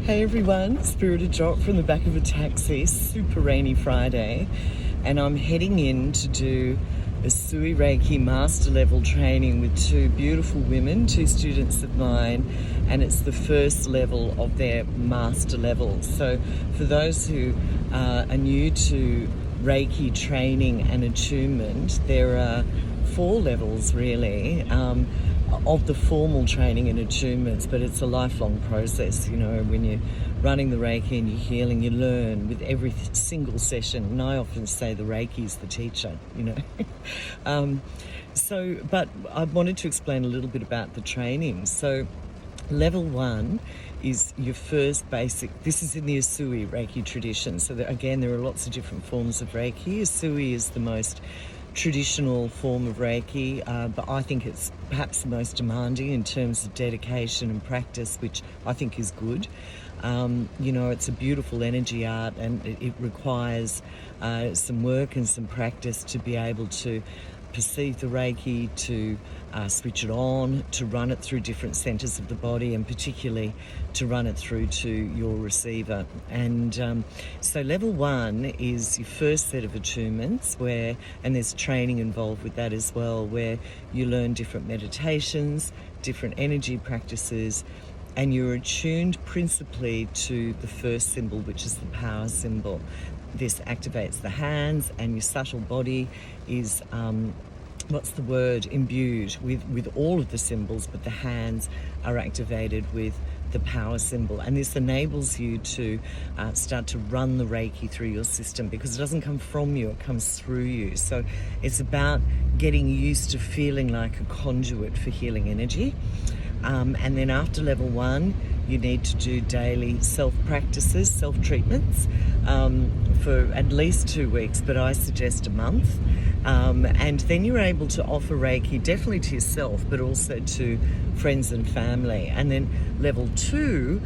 Hey everyone, Spirited Drop from the back of a taxi, super rainy Friday, and I'm heading in to do a Sui Reiki master level training with two beautiful women, two students of mine, and it's the first level of their master level. So for those who are new to Reiki training and attunement, there are 4 levels really of the formal training and attunements, but it's a lifelong process. You know, when you're running the Reiki and you're healing, you learn with every single session, and I often say the Reiki is the teacher, you know. But I wanted to explain a little bit about the training. So level 1 is your first basic, this is in the Usui Reiki tradition. So again, there are lots of different forms of Reiki. Usui is the most traditional form of Reiki, but I think it's perhaps the most demanding in terms of dedication and practice, which I think is good. You know, it's a beautiful energy art, and it requires some work and some practice to be able to perceive the Reiki, to switch it on, to run it through different centers of the body, and particularly to run it through to your receiver. And so level 1 is your first set of attunements, and there's training involved with that as well, where you learn different meditations, different energy practices, and you're attuned principally to the first symbol, which is the power symbol. This activates the hands, and your subtle body is imbued with all of the symbols, but the hands are activated with the power symbol. And this enables you to start to run the Reiki through your system, because it doesn't come from you, it comes through you. So it's about getting used to feeling like a conduit for healing energy. And then after level 1, you need to do daily self-practices, self-treatments for at least 2 weeks, but I suggest a month. And then you're able to offer Reiki definitely to yourself, but also to friends and family. And then level 2,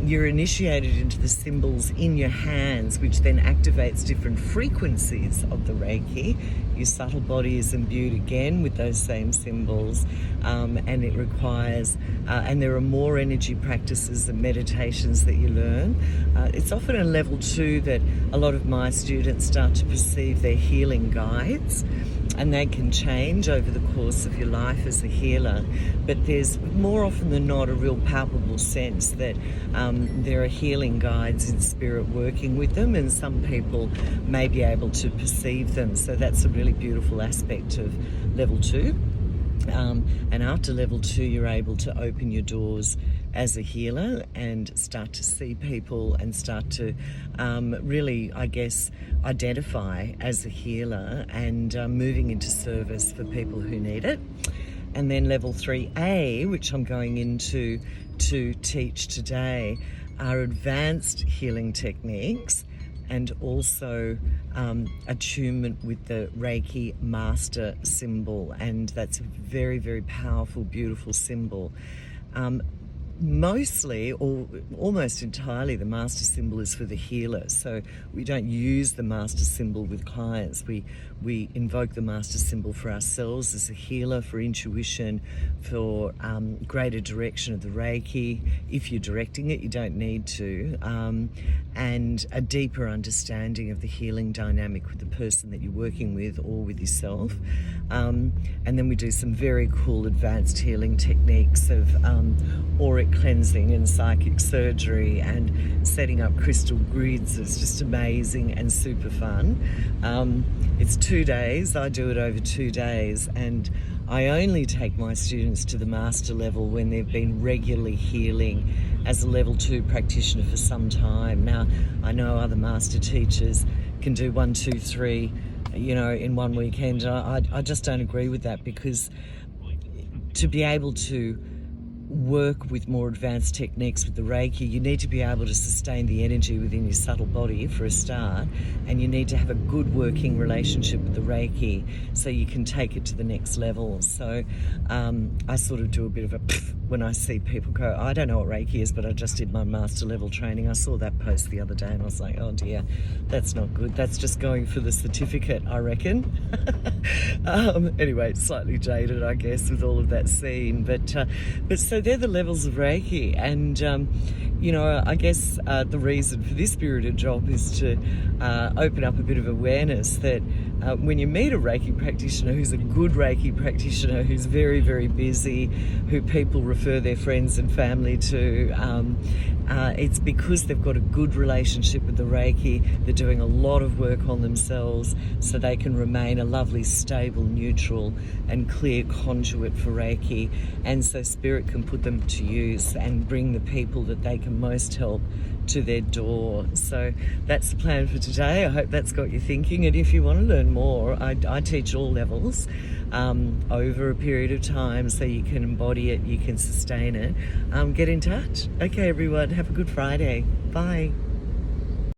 you're initiated into the symbols in your hands, which then activates different frequencies of the Reiki. Your subtle body is imbued again with those same symbols, and it requires, and there are more energy practices and meditations that you learn. It's often in level 2 that a lot of my students start to perceive their healing guides, and they can change over the course of your life as a healer. But there's more often than not a real palpable sense that there are healing guides in spirit working with them, and some people may be able to perceive them. So that's a really beautiful aspect of level 2. And after level 2, you're able to open your doors as a healer and start to see people and start to really, I guess, identify as a healer and moving into service for people who need it. And then level 3A, which I'm going into to teach today, are advanced healing techniques, and also attunement with the Reiki master symbol. And that's a very, very powerful, beautiful symbol. Mostly, or almost entirely, the master symbol is for the healer. So we don't use the master symbol with clients. We invoke the master symbol for ourselves as a healer, for intuition, for greater direction of the Reiki. If you're directing it, you don't need to. And a deeper understanding of the healing dynamic with the person that you're working with or with yourself. And then we do some very cool advanced healing techniques of auric cleansing and psychic surgery and setting up crystal grids. It's just amazing and super fun. It's 2 days. I do it over 2 days, and I only take my students to the master level when they've been regularly healing as a level 2 practitioner for some time. Now, I know other master teachers can do 1, 2, 3, you know, in one weekend. I just don't agree with that, because to be able to work with more advanced techniques with the Reiki, you need to be able to sustain the energy within your subtle body for a start, and you need to have a good working relationship with the Reiki so you can take it to the next level. So I sort of do a bit of a when I see people go, I don't know what Reiki is, but I just did my master level training. I saw that post the other day and I was like, oh dear, that's not good. That's just going for the certificate, I reckon. Anyway, it's slightly jaded, I guess, with all of that scene. But so they're the levels of Reiki. And, I guess the reason for this spirited job is to open up a bit of awareness that when you meet a Reiki practitioner who's a good Reiki practitioner, who's very, very busy, who people refer their friends and family to, it's because they've got a good relationship with the Reiki. They're doing a lot of work on themselves so they can remain a lovely, stable, neutral and clear conduit for Reiki, and so Spirit can put them to use and bring the people that they can most help to their door. So that's the plan for today. I hope that's got you thinking, and if you want to learn more, I teach all levels over a period of time so you can embody it, you can sustain it. Get in touch. Okay everyone, have a good Friday. Bye.